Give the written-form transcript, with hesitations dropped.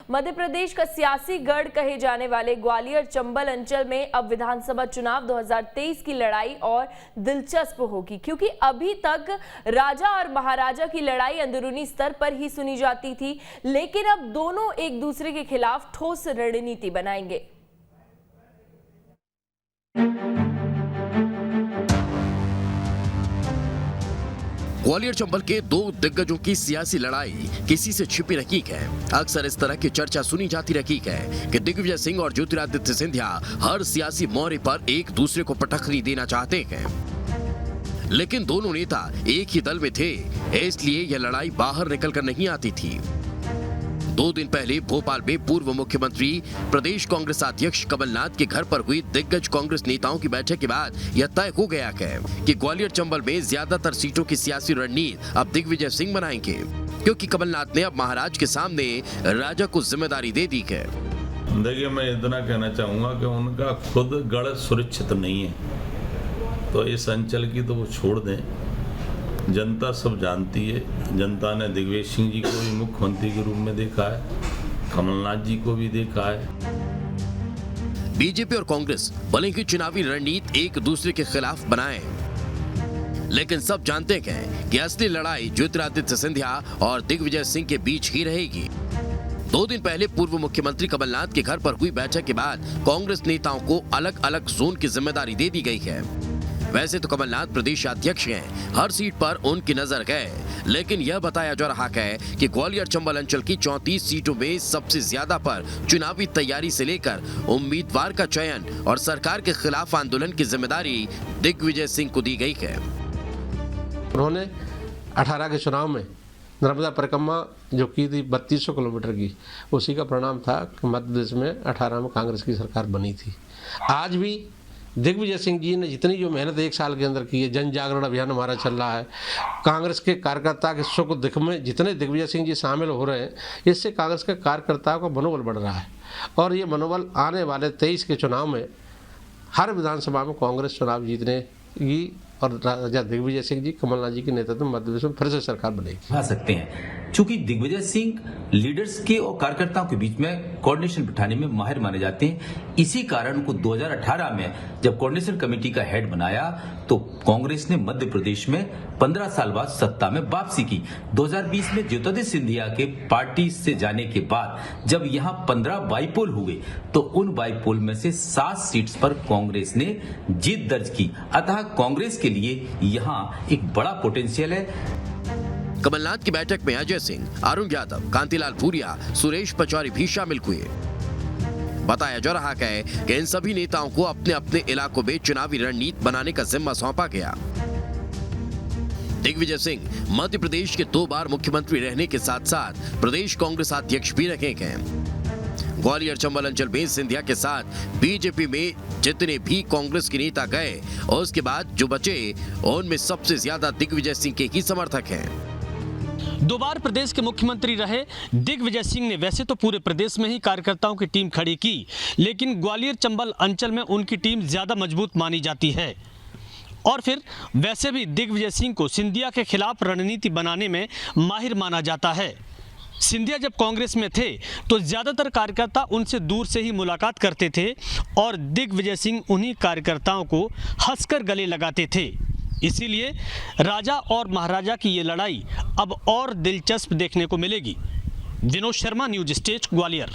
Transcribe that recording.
मध्य प्रदेश का सियासी गढ़ कहे जाने वाले ग्वालियर चंबल अंचल में अब विधानसभा चुनाव 2023 की लड़ाई और दिलचस्प होगी, क्योंकि अभी तक राजा और महाराजा की लड़ाई अंदरूनी स्तर पर ही सुनी जाती थी, लेकिन अब दोनों एक दूसरे के खिलाफ ठोस रणनीति बनाएंगे। ग्वालियर चंबल के दो दिग्गजों की सियासी लड़ाई किसी से छिपी रही है। अक्सर इस तरह की चर्चा सुनी जाती रही है कि दिग्विजय सिंह और ज्योतिरादित्य सिंधिया हर सियासी मोर्चे पर एक दूसरे को पटखनी देना चाहते हैं, लेकिन दोनों नेता एक ही दल में थे, इसलिए यह लड़ाई बाहर निकलकर नहीं आती थी। 2 दिन पहले भोपाल में पूर्व मुख्यमंत्री प्रदेश कांग्रेस अध्यक्ष कमलनाथ के घर पर हुई दिग्गज कांग्रेस नेताओं की बैठक के बाद यह तय हो गया है कि ग्वालियर चंबल में ज्यादातर सीटों की सियासी रणनीति अब दिग्विजय सिंह बनाएंगे, क्योंकि कमलनाथ ने अब महाराज के सामने राजा को जिम्मेदारी दे दी है। देखिए, मैं इतना कहना चाहूंगा कि उनका खुद गढ़ सुरक्षित नहीं है, तो इस अंचल की तो वो छोड़ दें। जनता सब जानती है। जनता ने दिग्विजय सिंह जी को भी मुख्यमंत्री के रूप में देखा है, कमलनाथ जी को भी देखा है। बीजेपी और कांग्रेस भले ही चुनावी रणनीति एक दूसरे के खिलाफ बनाएं, लेकिन सब जानते हैं कि असली लड़ाई ज्योतिरादित्य सिंधिया और दिग्विजय सिंह के बीच ही रहेगी। 2 दिन पहले पूर्व मुख्यमंत्री कमलनाथ के घर पर हुई बैठक के बाद कांग्रेस नेताओं को अलग अलग जोन की जिम्मेदारी दे दी गई है। वैसे तो कमलनाथ प्रदेश अध्यक्ष हैं, हर सीट पर उनकी नजर है, लेकिन यह बताया जा रहा है कि ग्वालियर चंबल अंचल की 34 सीटों में सबसे ज्यादा पर चुनावी तैयारी से लेकर उम्मीदवार का चयन और सरकार के खिलाफ आंदोलन की जिम्मेदारी दिग्विजय सिंह को दी गई है। उन्होंने 18 के चुनाव में नर्मदा परिक्रमा जो की थी 3200 किलोमीटर की, उसी का परिणाम था कि मध्य प्रदेश में 18 में कांग्रेस की सरकार बनी थी। आज भी दिग्विजय सिंह जी ने जितनी जो मेहनत 1 साल के अंदर की है, जन जागरण अभियान हमारा चल रहा है, कांग्रेस के कार्यकर्ता के सुख दुख में जितने दिग्विजय सिंह जी शामिल हो रहे हैं, इससे कांग्रेस के कार्यकर्ताओं का मनोबल बढ़ रहा है। और ये मनोबल आने वाले 23 के चुनाव में हर विधानसभा में कांग्रेस चुनाव जीतने की और राजा दिग्विजय सिंह जी, कमलनाथ जी के नेतृत्व में मध्य प्रदेश में फिर से सरकार बनेगी। आ सकते हैं, चूंकि दिग्विजय सिंह लीडर्स के और कार्यकर्ताओं के बीच में कोऑर्डिनेशन बिठाने में माहिर माने जाते हैं। इसी कारण उनको 2018 में जब कोऑर्डिनेशन कमेटी का हेड बनाया तो कांग्रेस ने मध्य प्रदेश में 15 साल बाद सत्ता में वापसी की। 2020 में ज्योतिरादित्य सिंधिया के पार्टी से जाने के बाद जब यहां 15 बाईपोल हुए तो उन बाईपोल में से 7 सीट्स पर कांग्रेस ने जीत दर्ज की। अतः कांग्रेस के लिए यहां एक बड़ा पोटेंशियल है। कमलनाथ की बैठक में अजय सिंह, अरुण यादव, कांतिलाल भूरिया, सुरेश पचौरी भी शामिल हुए। बताया जा रहा है कि इन सभी नेताओं को अपने अपने इलाकों में चुनावी रणनीति बनाने का जिम्मा सौंपा गया। दिग्विजय सिंह मध्य प्रदेश के 2 बार मुख्यमंत्री रहने के साथ साथ प्रदेश कांग्रेस अध्यक्ष भी रहे हैं। ग्वालियर चंबल अंचल में सिंधिया के साथ बीजेपी में जितने भी कांग्रेस के नेता गए और उसके बाद जो बचे उनमें सबसे ज्यादा दिग्विजय सिंह के ही समर्थक हैं। 2 बार प्रदेश के मुख्यमंत्री रहे दिग्विजय सिंह ने वैसे तो पूरे प्रदेश में ही कार्यकर्ताओं की टीम खड़ी की, लेकिन ग्वालियर चंबल अंचल में उनकी टीम ज्यादा मजबूत मानी जाती है। और फिर वैसे भी दिग्विजय सिंह को सिंधिया के खिलाफ रणनीति बनाने में माहिर माना जाता है। सिंधिया जब कांग्रेस में थे तो ज्यादातर कार्यकर्ता उनसे दूर से ही मुलाकात करते थे और दिग्विजय सिंह उन्हीं कार्यकर्ताओं को हंसकर गले लगाते थे। इसीलिए राजा और महाराजा की ये लड़ाई अब और दिलचस्प देखने को मिलेगी। Vinod Sharma, news stage, Gwalior.